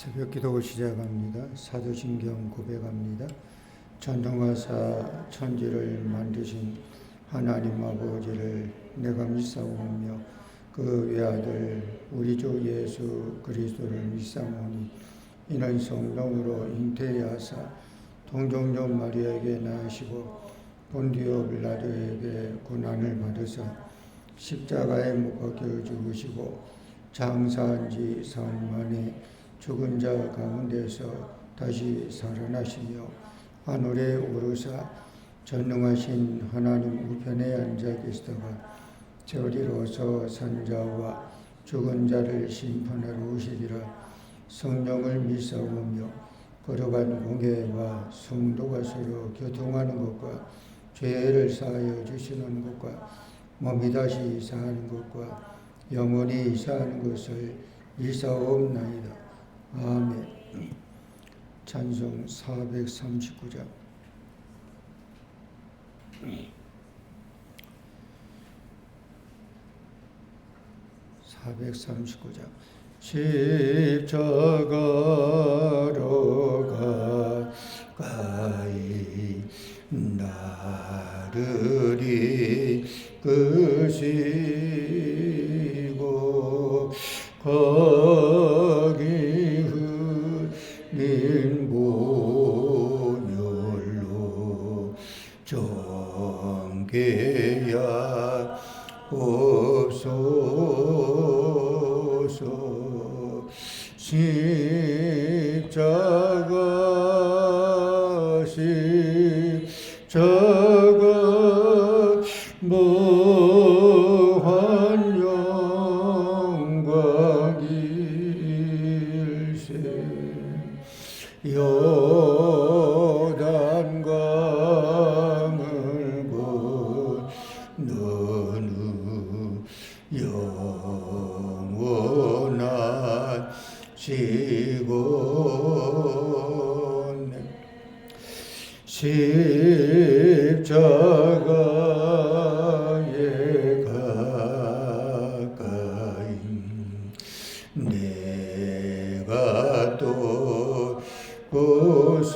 새벽 기도 시작합니다. 사도신경 고백합니다. 전능하사 천지를 만드신 하나님 아버지를 내가 믿사오며 그 외아들 우리 주 예수 그리스도를 믿사오니 이는 성령으로 잉태하사 동정녀 마리아에게 낳으시고 본디오 빌라도에게 고난을 받으사 십자가에 못 박혀 죽으시고 장사한 지 사흘 만에 죽은 자 가운데서 다시 살아나시며 하늘에 오르사 전능하신 하나님 우편에 앉아 계시다가 저리로서 산자와 죽은 자를 심판하러 오시리라. 성령을 믿사오며 거룩한 공예와 성도가 서로 교통하는 것과 죄를 사하여 주시는 것과 몸이 다시 사하는 것과 영원히 사하는 것을 믿사옵나이다. 아멘. 찬송 439장. 십자가로 가까이 나를 이끄시고 거기 흘린 보혈로 정죄야 없소서. 십자가 무한 영광일세. 요단강을 건너는 영원한 시곤 십자가에 가까이 내가 또 고소니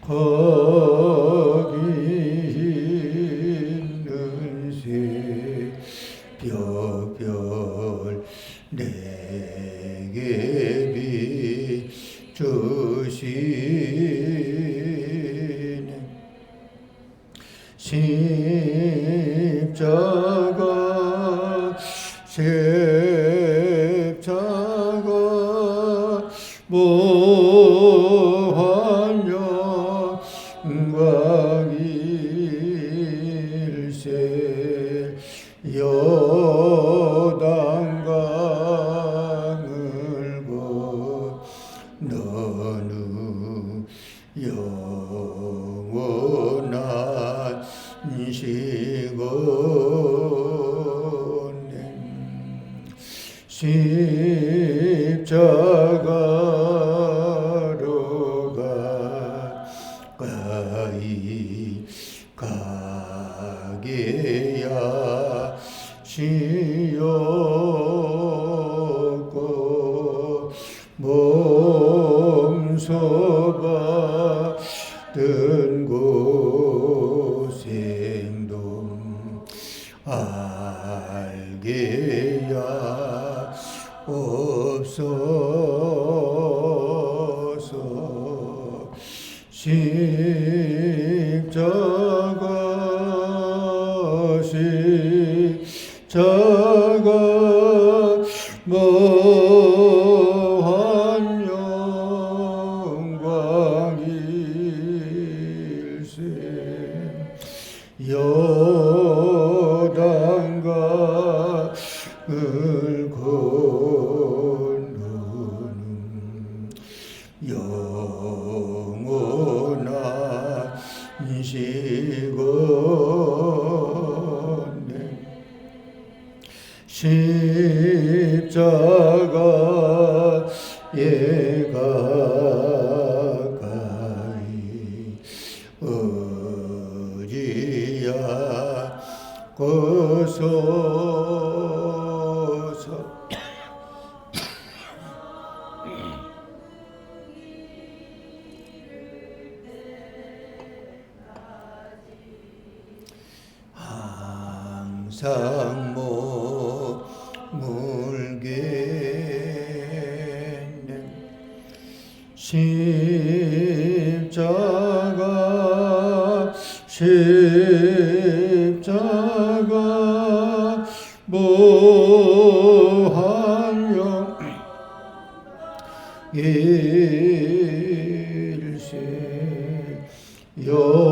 거기 있는 새벽별 내게 비추시네. 십자가 무한 영광일세. 요단강을 건너는 영원한 시곤 십자가로 가까이 가게야 시었고 몸소 받은 고생도 알게야 없소서. 십자가 무한 영광일세. 요단강을 건너는 영원한 시곤 십자가에 가까이 어디야 고소서. 상모 물겠네 십자가 무한영 일세 요단강을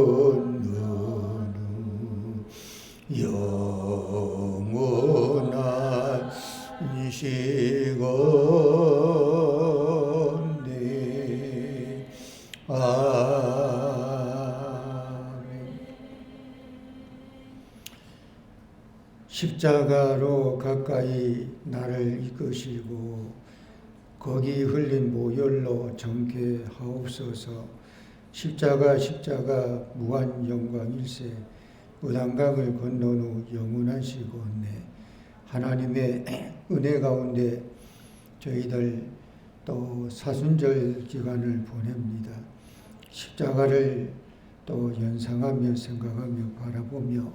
건너는 영원한 시간에 아멘. 십자가로 가까이 나를 이끄시고 거기 흘린 보혈로 정케 하옵소서. 십자가 무한 영광 일세 요단강을 건넌 후 영원한 시간에 하나님의 은혜 가운데 저희들 또 사순절 기간을 보냅니다. 십자가를 또 연상하며 생각하며 바라보며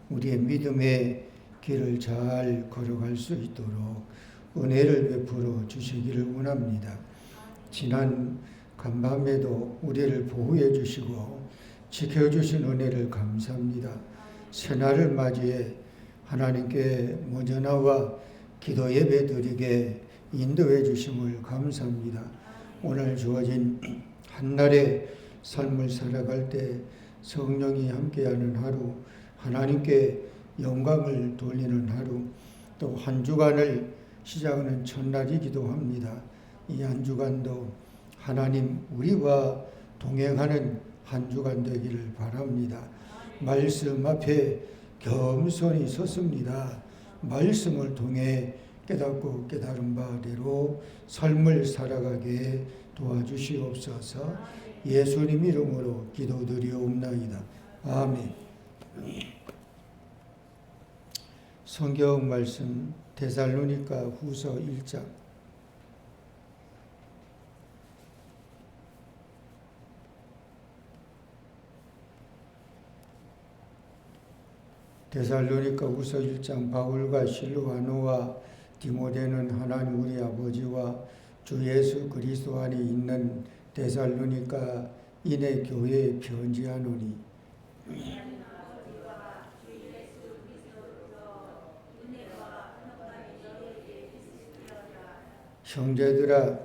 우리의 믿음의 길을 잘 걸어갈 수 있도록 은혜를 베풀어 주시기를 원합니다. 지난 간밤에도 우리를 보호해 주시고 지켜주신 은혜를 감사합니다. 새날을 맞이해 하나님께 먼저 나와 기도 예배 드리게 인도해 주심을 감사합니다. 오늘 주어진 한날의 삶을 살아갈 때 성령이 함께하는 하루, 하나님께 영광을 돌리는 하루, 또 한 주간을 시작하는 첫날이기도 합니다. 이 한 주간도 하나님 우리와 동행하는 한 주간 되기를 바랍니다. 말씀 앞에 겸손히 섰습니다. 말씀을 통해 깨닫고 깨달은 바대로 삶을 살아가게 도와주시옵소서. 예수님 이름으로 기도드리옵나이다. 아멘. 성경 말씀 데살로니가 후서 1장 데살로니가 후서 1장 바울과 실루아노와 디모데는 하나님 우리 아버지와 주 예수 그리스도 안에 있는 데살로니가 인의 교회에 편지하노니 형제들아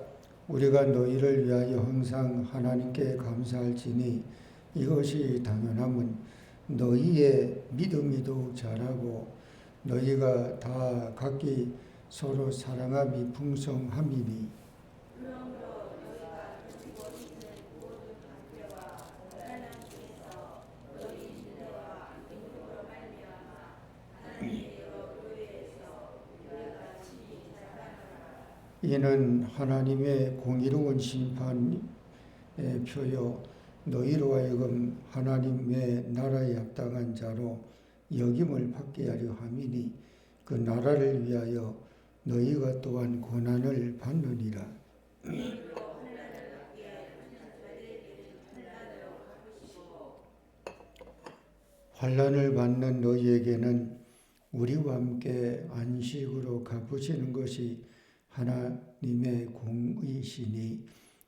우리가 너희를 위하여 항상 하나님께 감사할지니 이것이 당연함은 너희의 믿음이 더욱 자라고 너희가 다 각기 서로 사랑함이 풍성함이니 이는 하나님의 공의로운 심판의 표요 너희로 하여금 하나님의 나라에 합당한 자로 여김을 받게 하려 함이니 그 나라를 위하여 너희가 또한 고난을 받느니라. 환난을 받는 너희에게는 우리와 함께 안식으로 갚으시는 것이 하나님의 공의시니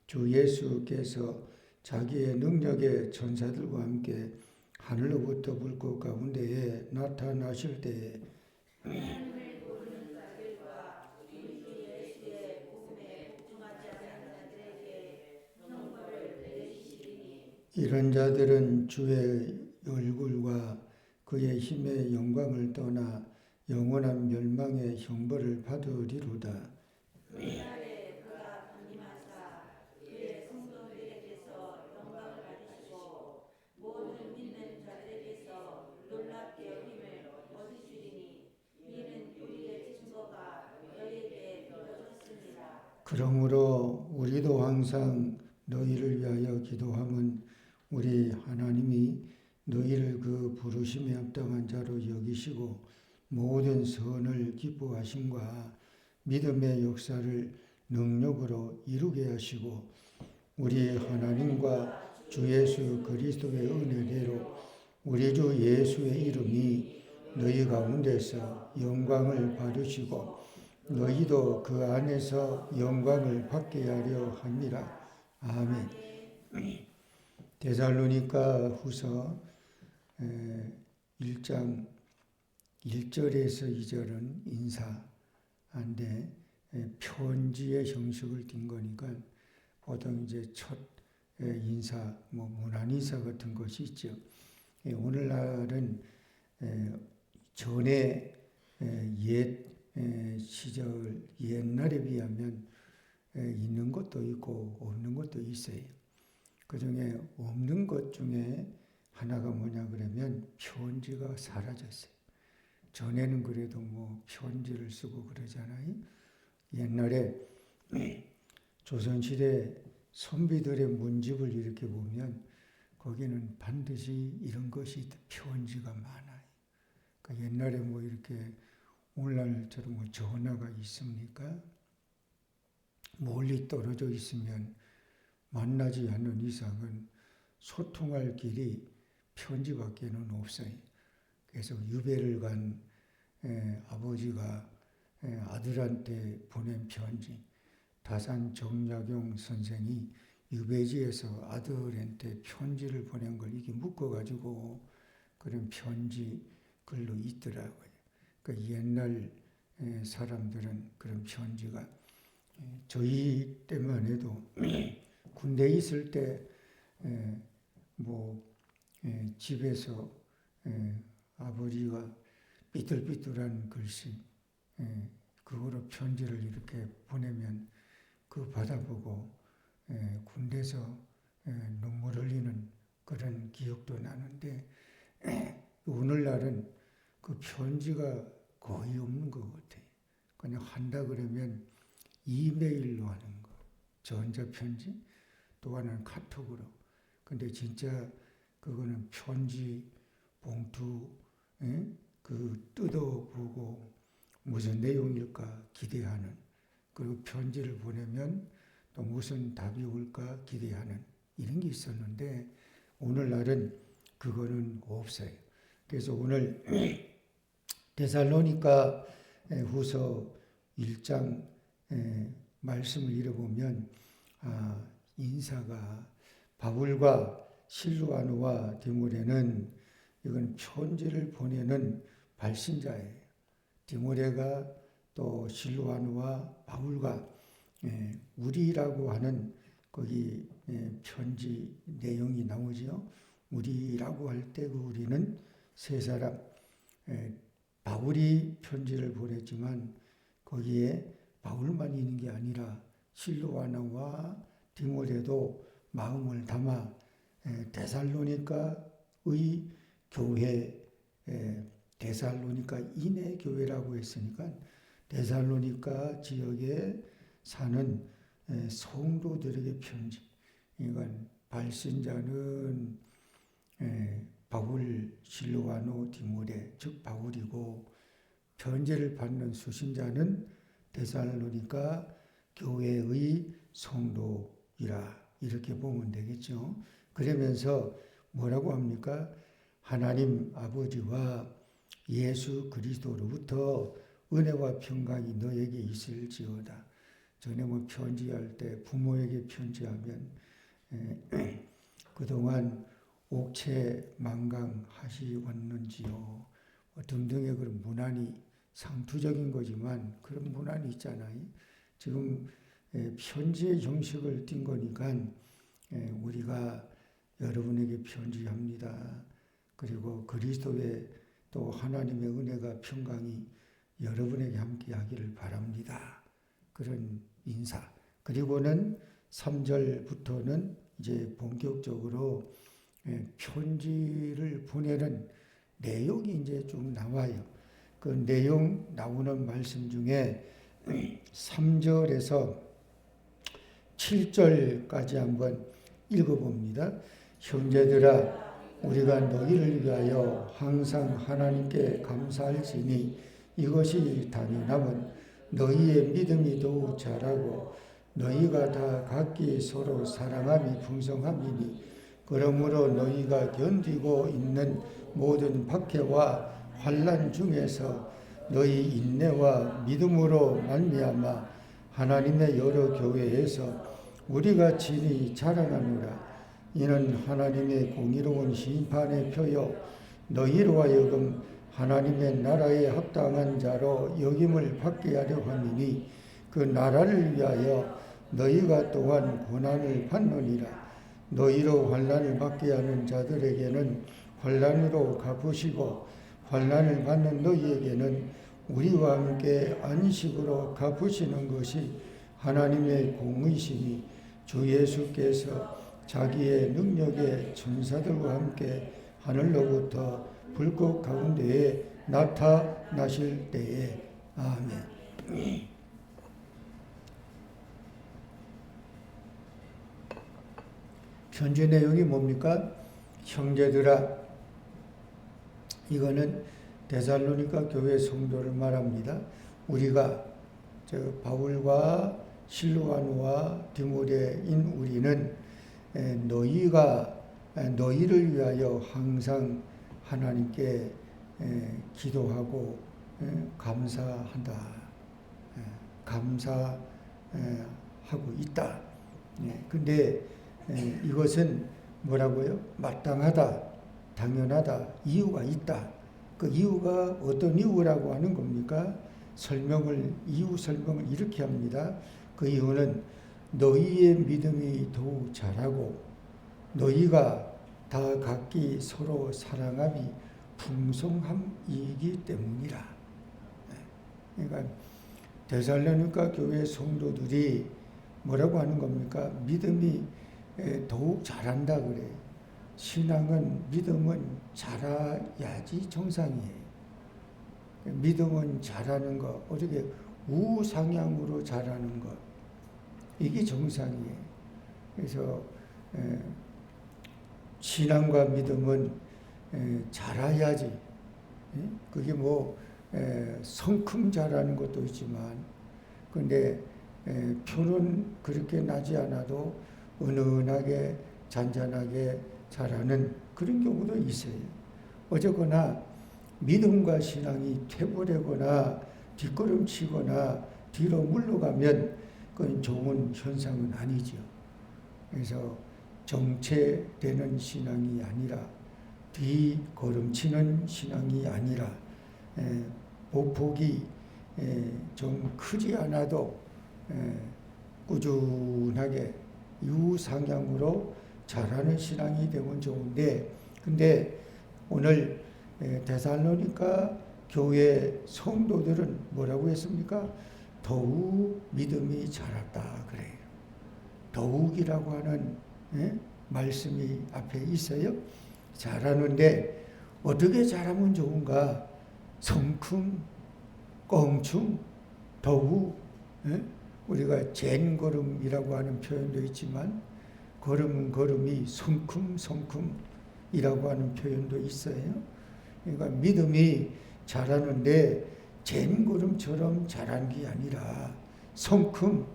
주 예수께서 자기의 능력의 천사들과 함께 하늘로부터 불꽃 가운데에 나타나실 때에 이런 자들은 주의 얼굴과 그의 힘의 영광을 떠나 영원한 멸망의 형벌을 받으리로다. 그러므로 우리도 항상 너희를 위하여 기도함은 우리 하나님이 너희를 그 부르심에 합당한 자로 여기시고 모든 선을 기뻐하심과 믿음의 역사를 능력으로 이루게 하시고 우리 하나님과 주 예수 그리스도의 은혜대로 우리 주 예수의 이름이 너희 가운데서 영광을 받으시고 너희도 그 안에서 영광을 받게 하려 합니다. 아멘. 데살로니가 후서 1장 1절에서 2절은 인사인데 편지의 형식을 띈 거니까 보통 이제 첫 인사, 문안 인사 같은 것이 있죠. 오늘날은 전에 옛 시절 옛날에 비하면 있는 것도 있고 없는 것도 있어요. 그 중에 없는 것 중에 하나가 뭐냐 그러면 편지가 사라졌어요. 전에는 그래도 편지를 쓰고 그러잖아요. 옛날에 조선시대 선비들의 문집을 이렇게 보면 거기는 반드시 이런 것이 편지가 많아요. 그러니까 옛날에 이렇게 오늘날처럼 전화가 있습니까? 멀리 떨어져 있으면 만나지 않는 이상은 소통할 길이 편지밖에는 없어요. 그래서 유배를 간 아버지가 아들한테 보낸 편지, 다산 정약용 선생이 유배지에서 아들한테 편지를 보낸 걸 이게 묶어가지고 그런 편지 글로 있더라고요. 그러니까 옛날 사람들은 그런 편지가 저희 때만 해도 군대에 있을 때 집에서 아버지가 삐뚤삐뚤한 글씨 그거로 편지를 이렇게 보내면 그 받아보고 군대에서 눈물 흘리는 그런 기억도 나는데 오늘날은 그 편지가 거의 없는 것 같아요. 그냥 한다 그러면 이메일로 하는 거, 전자편지, 또 하나는 카톡으로. 근데 진짜 그거는 편지 봉투 그 뜯어보고 무슨 내용일까 기대하는, 그리고 편지를 보내면 또 무슨 답이 올까 기대하는 이런 게 있었는데 오늘날은 그거는 없어요. 그래서 오늘 데살로니가 후서 1장 말씀을 읽어보면 인사가 바울과 실루아누와 디모데는 이건 편지를 보내는 발신자예요. 디모데가 또 실루아누와 바울과 우리라고 하는 거기 편지 내용이 나오죠. 우리라고 할 때 그 우리는 세 사람, 바울이 편지를 보냈지만 거기에 바울만 있는 게 아니라 실루아나와 디모데도 마음을 담아 데살로니가의 교회, 데살로니가 인의 교회라고 했으니까 데살로니가 지역에 사는 성도들에게 편지. 그러니까 발신자는 바울, 실루아노, 디모데, 즉 바울이고 편지를 받는 수신자는 데살로니가 교회의 성도이라 이렇게 보면 되겠죠. 그러면서 뭐라고 합니까? 하나님 아버지와 예수 그리스도로부터 은혜와 평강이 너에게 있을지어다. 전에 편지할 때 부모에게 편지하면 그동안 옥체 망강하시었는지요 등등의 그런 문안이 상투적인 거지만 그런 문안이 있잖아요. 지금 편지의 형식을 띈 거니까 우리가 여러분에게 편지합니다. 그리고 그리스도의 또 하나님의 은혜가 평강이 여러분에게 함께 하기를 바랍니다. 그런 인사. 그리고는 3절부터는 이제 본격적으로 편지를 보내는 내용이 이제 좀 나와요. 그 내용 나오는 말씀 중에 3절에서 7절까지 한번 읽어봅니다. 형제들아, 우리가 너희를 위하여 항상 하나님께 감사할지니 이것이 당연함은 너희의 믿음이 더욱 자라고 너희가 다 각기 서로 사랑함이 풍성함이니 그러므로 너희가 견디고 있는 모든 박해와 환난 중에서 너희 인내와 믿음으로 말미암아 하나님의 여러 교회에서 우리가 친히 자랑하노라. 이는 하나님의 공의로운 심판의 표요 너희로 하여금 하나님의 나라에 합당한 자로 여김을 받게 하려 함이니 그 나라를 위하여 너희가 또한 고난을 받느니라. 너희로 환난을 받게 하는 자들에게는 환난으로 갚으시고 환난을 받는 너희에게는 우리와 함께 안식으로 갚으시는 것이 하나님의 공의심이 주 예수께서 자기의 능력의 천사들과 함께 하늘로부터 불꽃 가운데에 나타나실 때에. 아멘. 편지 내용이 뭡니까? 형제들아, 이거는 데살로니가 교회 성도를 말합니다. 우리가 바울과 실루아누와 디모데인 우리는 너희를 위하여 항상 하나님께 기도하고 감사한다. 감사하고 있다. 근데 이것은 뭐라고요? 마땅하다, 당연하다, 이유가 있다. 그 이유가 어떤 이유라고 하는 겁니까? 이유 설명을 이렇게 합니다. 그 이유는 너희의 믿음이 더욱 자라고 너희가 다 각기 서로 사랑함이 풍성함이기 때문이라. 그러니까 데살로니가 교회 성도들이 뭐라고 하는 겁니까? 믿음이 더욱 자란다 그래요. 믿음은 자라야지 정상이에요. 믿음은 자라는 것, 어떻게 우상향으로 자라는 것, 이게 정상이에요. 그래서 신앙과 믿음은 자라야지. 그게 성큼 자라는 것도 있지만, 근데 표는 그렇게 나지 않아도 은은하게 잔잔하게 자라는 그런 경우도 있어요. 어쨌거나 믿음과 신앙이 퇴보되거나 뒷걸음치거나 뒤로 물러가면 그건 좋은 현상은 아니죠. 그래서 정체되는 신앙이 아니라 뒤걸음치는 신앙이 아니라 보폭이 좀 크지 않아도 꾸준하게 유상향으로 자라는 신앙이 되면 좋은데, 근데 오늘 데살로니가 교회 성도들은 뭐라고 했습니까? 더욱 믿음이 자랐다 그래요. 더욱이라고 하는 말씀이 앞에 있어요. 자라는데 어떻게 자라면 좋은가? 성큼, 껑충, 더욱. 우리가 젠걸음이라고 하는 표현도 있지만 걸음이 성큼이라고 하는 표현도 있어요. 그러니까 믿음이 자라는데 젠걸음처럼 자라는 게 아니라 성큼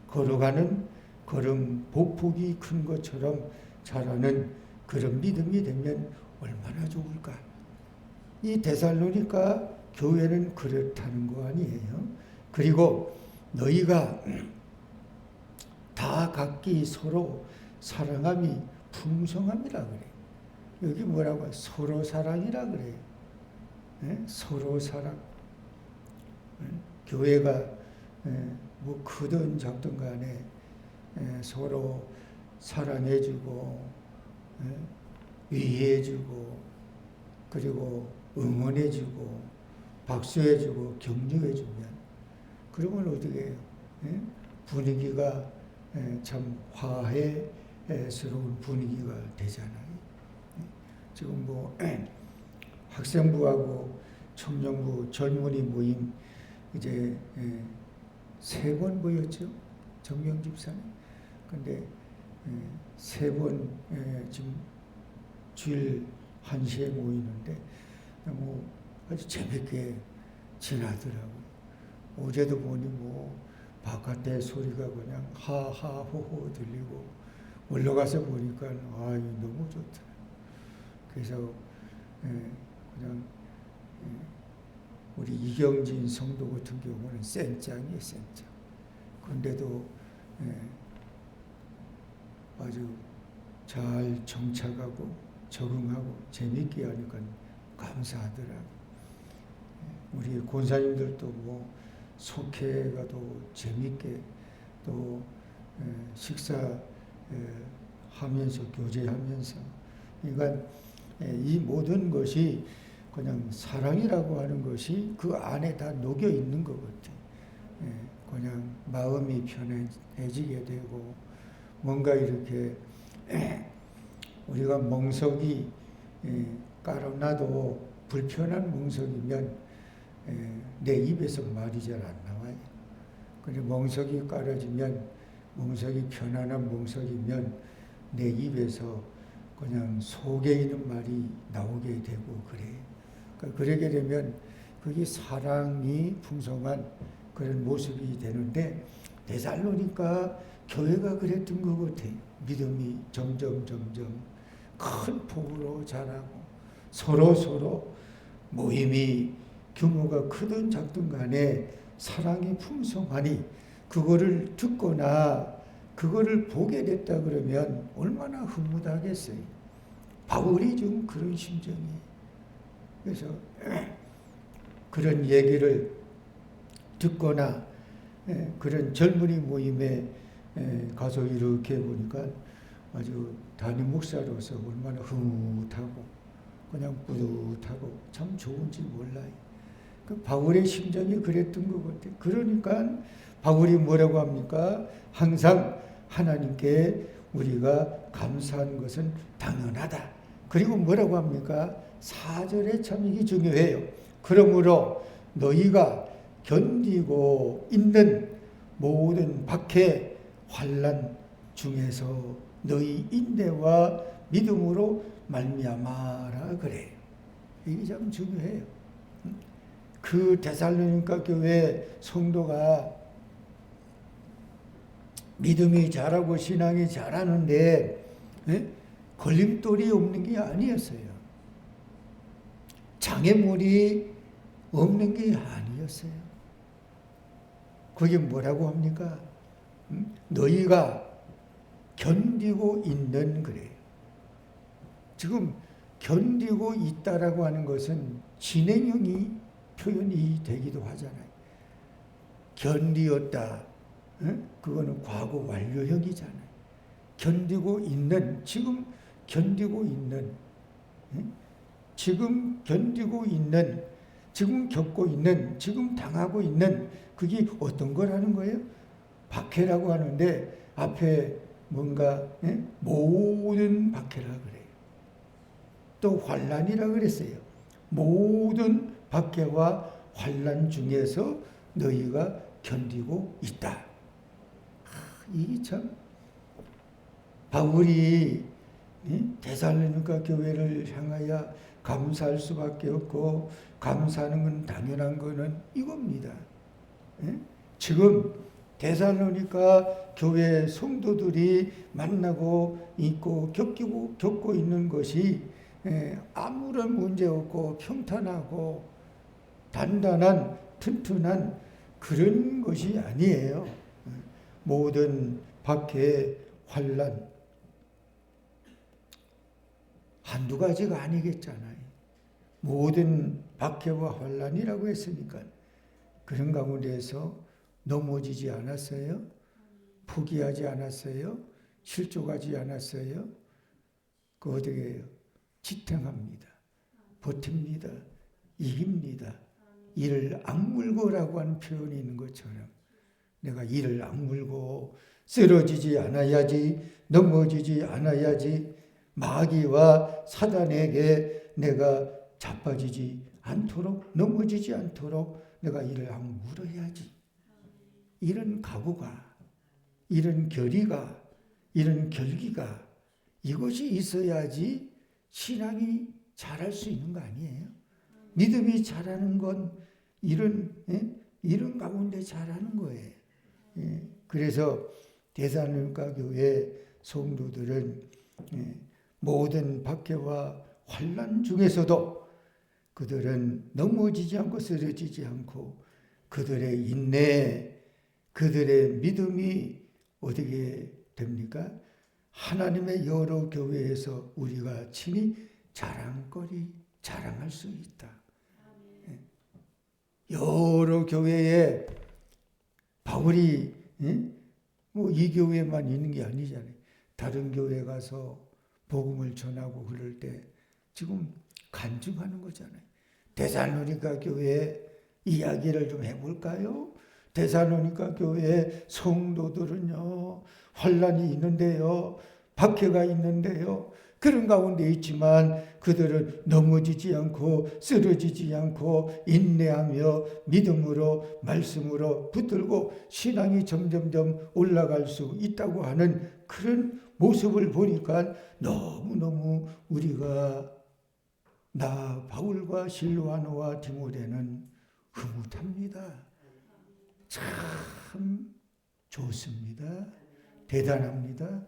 걸어가는 걸음 보폭이 큰 것처럼 자라는 그런 믿음이 되면 얼마나 좋을까. 이 데살로니가 교회는 그렇다는 거 아니에요. 그리고 너희가 다 각기 서로 사랑함이 풍성함이라 그래요. 여기 뭐라고? 서로 사랑이라 그래요. 서로 사랑. 교회가 뭐 크든 작든 간에 서로 사랑해주고 위해주고 그리고 응원해주고 박수해주고 격려해주면 그러면 어떻게 해요? 분위기가 참 화해스러운 분위기가 되잖아요. 지금 학생부하고 청년부 젊은이 모임 이제 3번 모였죠. 정명 집사님. 근데 3번 지금 주일 1시에 모이는데 너무 아주 재밌게 지나더라고요. 어제도 보니 바깥에 소리가 그냥 하하호호 들리고 올라가서 보니까 너무 좋다. 그래서 그냥 우리 이경진 성도 같은 경우는 센짱이에요, 센짱. 그런데도 아주 잘 정착하고 적응하고 재밌게 하니까 감사하더라고요. 우리 권사님들도 뭐 속회가도 재밌게 또 식사하면서 교제하면서, 그러니까 이 모든 것이 그냥 사랑이라고 하는 것이 그 안에 다 녹여 있는 것 같아요. 그냥 마음이 편해지게 되고, 뭔가 이렇게 우리가 멍석이 깔아놔도 불편한 멍석이면 내 입에서 말이 잘 안 나와요. 근데 멍석이 깔아지면, 멍석이 편안한 멍석이면 내 입에서 그냥 속에 있는 말이 나오게 되고 그래요. 그러게 되면 그게 사랑이 풍성한 그런 모습이 되는데, 데살로니가 교회가 그랬던 것 같아요. 믿음이 점점 큰 폭으로 자라고, 서로 모임이 규모가 크든 작든 간에 사랑이 풍성하니, 그거를 듣거나 그거를 보게 됐다 그러면 얼마나 흐뭇하겠어요. 바울이 좀 그런 심정이에요. 그래서 그런 얘기를 듣거나 그런 젊은이 모임에 가서 이렇게 보니까 아주 담임 목사로서 얼마나 흐뭇하고 그냥 뿌듯하고 참 좋은지 몰라요. 그 바울의 심정이 그랬던 것 같아요. 그러니까 바울이 뭐라고 합니까? 항상 하나님께 우리가 감사하는 것은 당연하다. 그리고 뭐라고 합니까? 4절에 참 이게 중요해요. 그러므로 너희가 견디고 있는 모든 박해 환난 중에서 너희 인내와 믿음으로 말미암아라 그래요. 이게 참 중요해요. 그 데살로니가 교회 성도가 믿음이 잘하고 신앙이 잘하는데 걸림돌이 없는 게 아니었어요. 장애물이 없는 게 아니었어요. 그게 뭐라고 합니까? 너희가 견디고 있는 그래요. 지금 견디고 있다라고 하는 것은 진행형이 표현이 되기도 하잖아요. 견디었다. 그거는 과거 완료형이잖아요. 견디고 있는, 지금 견디고 있는, 지금 견디고 있는, 지금 겪고 있는, 지금 당하고 있는, 그게 어떤 거라는 거예요? 박해라고 하는데 앞에 뭔가 모든 박해라 그래요. 또 환난이라 그랬어요. 모든 박해와 환난 중에서 너희가 견디고 있다. 이게 참 바울이 데살로니가 교회를 향하여 감사할 수밖에 없고, 감사하는 건 당연한 거는 이겁니다. 지금 데살로니가 교회 성도들이 만나고 있고 겪고 있는 것이 아무런 문제 없고 평탄하고 단단한 튼튼한 그런 것이 아니에요. 모든 박해, 환난 한두 가지가 아니겠잖아요. 모든 박해와 환난이라고 했으니까 그런 가운데에서 넘어지지 않았어요? 포기하지 않았어요? 실족하지 않았어요? 그 어떻게 해요? 지탱합니다. 버팁니다. 이깁니다. 이를 악물고라고 하는 표현이 있는 것처럼 내가 이를 악물고 쓰러지지 않아야지, 넘어지지 않아야지, 마귀와 사단에게 내가 자빠지지 않도록, 넘어지지 않도록 내가 이를 악물어야지. 이런 각오가, 이런 결의가, 이런 결기가, 이것이 있어야지 신앙이 자랄 수 있는 거 아니에요? 믿음이 자라는 건 이런 가운데 자라는 거예요. 그래서 데살로니가 교회 성도들은 모든 박해와 환난 중에서도 그들은 넘어지지 않고 쓰러지지 않고 그들의 인내, 그들의 믿음이 어떻게 됩니까? 하나님의 여러 교회에서 우리가 친히 자랑할 수 있다. 여러 교회에 바울이 뭐 이 교회만 있는 게 아니잖아요. 다른 교회 가서 복음을 전하고 그럴 때 지금 간증하는 거잖아요. 데살로니가 교회 이야기를 좀 해볼까요? 데살로니가 교회 성도들은요, 환난이 있는데요, 박해가 있는데요, 그런 가운데 있지만 그들은 넘어지지 않고 쓰러지지 않고 인내하며 믿음으로 말씀으로 붙들고 신앙이 점점점 올라갈 수 있다고 하는 그런 모습을 보니까 너무너무 우리가 나 바울과 실로아노와 디모데는 흐뭇합니다. 참 좋습니다. 대단합니다.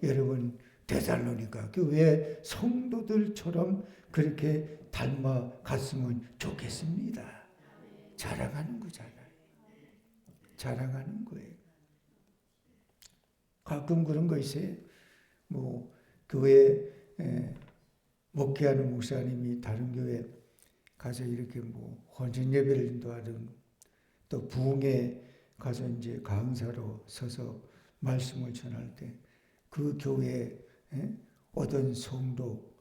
여러분 데살로니가 교회 성도들처럼 그렇게 닮아갔으면 좋겠습니다. 자랑하는 거잖아요. 자랑하는 거예요. 가끔 그런 거 있어요. 뭐 교회 목회하는 목사님이 다른 교회 가서 이렇게 뭐 헌신 예배를 인도하든 또 부흥회 가서 이제 강사로 서서 말씀을 전할 때 그 교회에 어떤 성도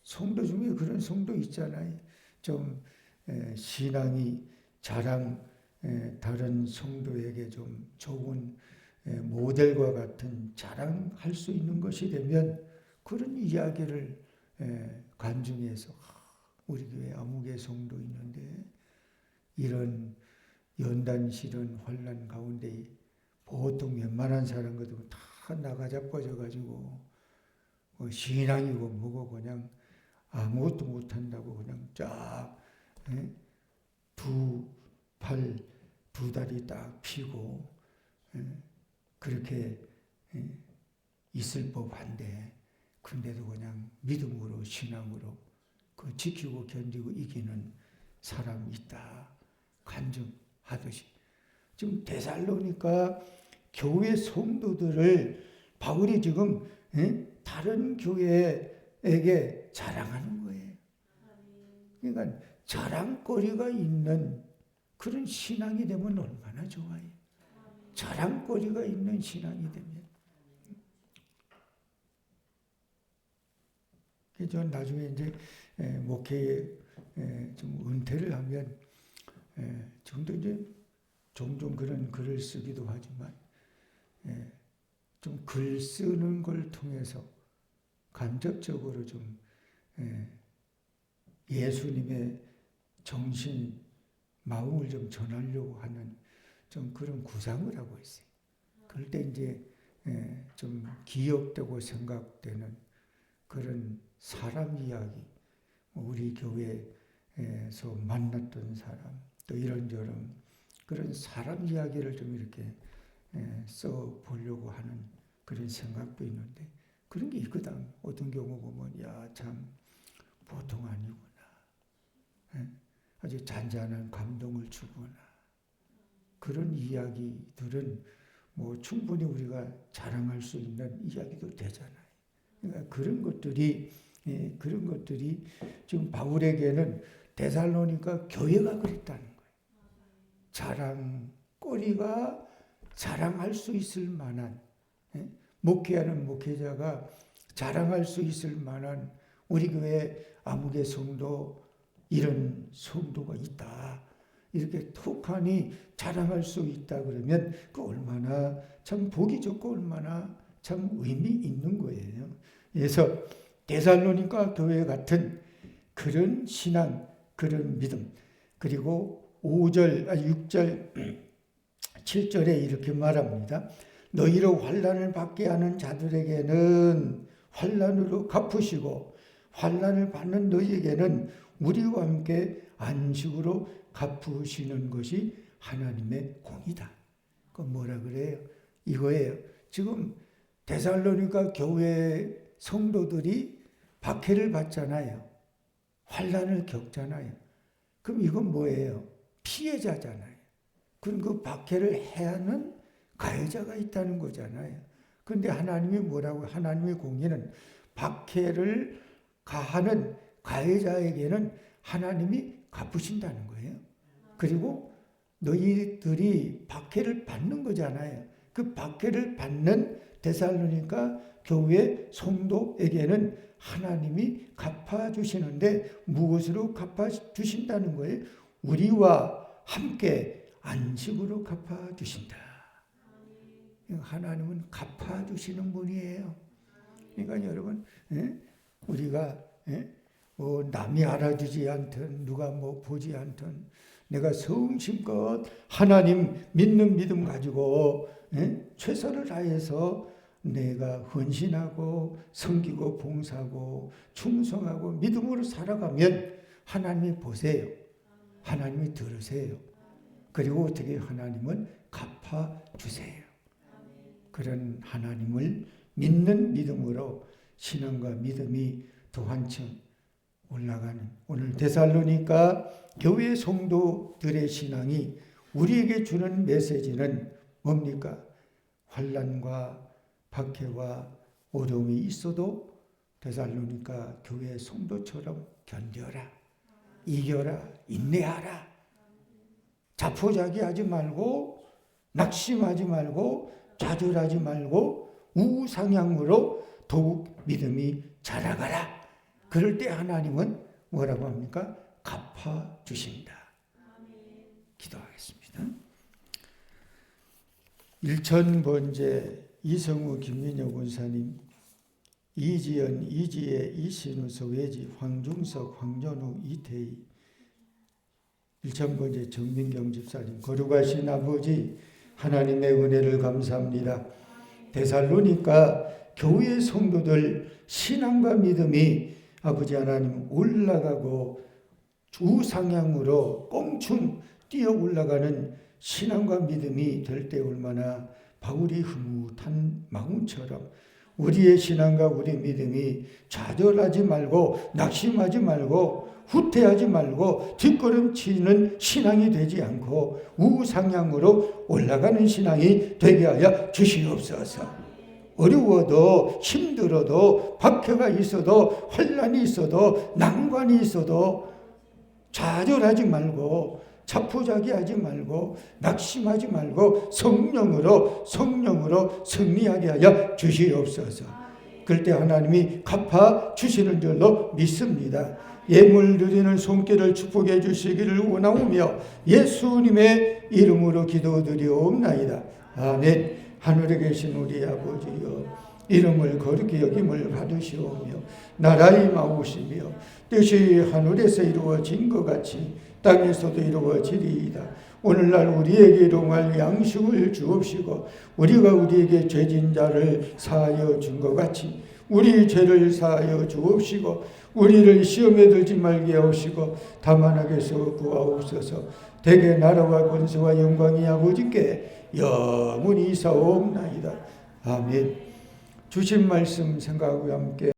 중에 그런 성도 있잖아요. 좀 신앙이 다른 성도에게 좀 좋은 모델과 같은 자랑할 수 있는 것이 되면 그런 이야기를 간증해서 우리 교회 아무개 성도 있는데 이런 연단시련 환난 가운데 보통 웬만한 사람 같으면 다 나가자빠져가지고 신앙이고 뭐고 그냥 아무것도 못한다고 그냥 쫙 두 다리 딱 펴고 그렇게 있을 법한데 근데도 그냥 믿음으로 신앙으로 그 지키고 견디고 이기는 사람이 있다 간증하듯이 지금 데살로니가 교회 성도들을 바울이 지금 다른 교회에게 자랑하는 거예요. 그러니까 자랑거리가 있는 그런 신앙이 되면 얼마나 좋아요. 자랑거리가 있는 신앙이 되면. 전 나중에 이제 목회에 좀 은퇴를 하면 지금도 이제 종종 그런 글을 쓰기도 하지만 좀 글 쓰는 걸 통해서 간접적으로 좀 예수님의 정신, 마음을 좀 전하려고 하는 좀 그런 구상을 하고 있어요. 그럴 때 이제 좀 기억되고 생각되는 그런 사람 이야기, 우리 교회에서 만났던 사람, 또 이런저런 그런 사람 이야기를 좀 이렇게 써 보려고 하는 그런 생각도 있는데 그런 게 있거든. 어떤 경우 보면 야, 참 보통 아니구나. 아주 잔잔한 감동을 주거나 그런 이야기들은 뭐 충분히 우리가 자랑할 수 있는 이야기도 되잖아요. 그러니까 그런 것들이 지금 바울에게는 데살로니가 교회가 그랬다는 거예요. 자랑거리가 자랑할 수 있을 만한 목회하는 목회자가 자랑할 수 있을 만한 우리 교회 아무개 성도 이런 성도가 있다. 이렇게 툭하니 자랑할 수 있다 그러면 그 얼마나 참 보기 좋고 얼마나 참 의미 있는 거예요. 그래서 데살로니가 교회 같은 그런 신앙, 그런 믿음, 그리고 6절, 7절에 이렇게 말합니다. 너희로 환난을 받게 하는 자들에게는 환난으로 갚으시고 환난을 받는 너희에게는 우리와 함께 안식으로 갚으시는 것이 하나님의 공이다. 그 뭐라 그래요? 이거예요. 지금 데살로니가 교회 성도들이 박해를 받잖아요. 환난을 겪잖아요. 그럼 이건 뭐예요? 피해자잖아요. 그럼 그 박해를 해야 하는 가해자가 있다는 거잖아요. 그런데 하나님이 뭐라고? 하나님의 공의는 박해를 가하는 가해자에게는 하나님이 갚으신다는 거예요. 그리고 너희들이 박해를 받는 거잖아요. 그 박해를 받는 데살로니가 교회 성도에게는 하나님이 갚아주시는데 무엇으로 갚아주신다는 거예요? 우리와 함께 안식으로 갚아주신다. 하나님은 갚아주시는 분이에요. 그러니까 여러분, 우리가 남이 알아주지 않든 누가 보지 않든 내가 성심껏 하나님 믿는 믿음 가지고 최선을 다해서 내가 헌신하고 섬기고 봉사하고 충성하고 믿음으로 살아가면 하나님이 보세요. 하나님이 들으세요. 그리고 어떻게 하나님은 갚아주세요. 그런 하나님을 믿는 믿음으로 신앙과 믿음이 더 한층 올라가는 오늘 데살로니가 교회 성도들의 신앙이 우리에게 주는 메시지는 뭡니까? 환난과 박해와 어려움이 있어도 데살로니가 교회 성도처럼 견뎌라, 이겨라, 인내하라. 자포자기하지 말고 낙심하지 말고 좌절하지 말고 우상향으로 더욱 믿음이 자라가라. 그럴 때 하나님은 뭐라고 합니까? 갚아주신다. 기도하겠습니다. 일천번제 이성우 김민혁 원사님, 이지연, 이지혜, 이신우, 서외지, 황중석, 황전우, 이태희, 일천번제 정민경 집사님, 거룩하신 아버지 하나님의 은혜를 감사합니다. 데살로니가 교회 성도들 신앙과 믿음이 아버지 하나님 올라가고 우상향으로 껑충 뛰어 올라가는 신앙과 믿음이 될 때 얼마나 바울이 흐뭇한 마음처럼 우리의 신앙과 우리 믿음이 좌절하지 말고 낙심하지 말고 후퇴하지 말고 뒷걸음치는 신앙이 되지 않고 우상향으로 올라가는 신앙이 되게 하여 주시옵소서. 어려워도 힘들어도 박해가 있어도 환난이 있어도 난관이 있어도 좌절하지 말고 자포자기하지 말고 낙심하지 말고 성령으로 승리하게 하여 주시옵소서. 그럴 때 하나님이 갚아 주시는 줄로 믿습니다. 예물 드리는 손길을 축복해 주시기를 원하오며 예수님의 이름으로 기도드리옵나이다. 아멘. 하늘에 계신 우리 아버지여, 이름을 거룩히 여김을 받으시오며 나라의 마오시며 뜻이 하늘에서 이루어진 것 같이 땅에서도 이루어지리이다. 오늘날 우리에게 일용할 양식을 주옵시고 우리가 우리에게 죄진 자를 사하여 준 것 같이 우리 죄를 사하여 주옵시고 우리를 시험에 들지 말게 하옵시고 다만 악에서 구하옵소서. 대개 나라와 권세와 영광이 아버지께 영원히 있사옵나이다. 아멘. 주신 말씀 생각하고 함께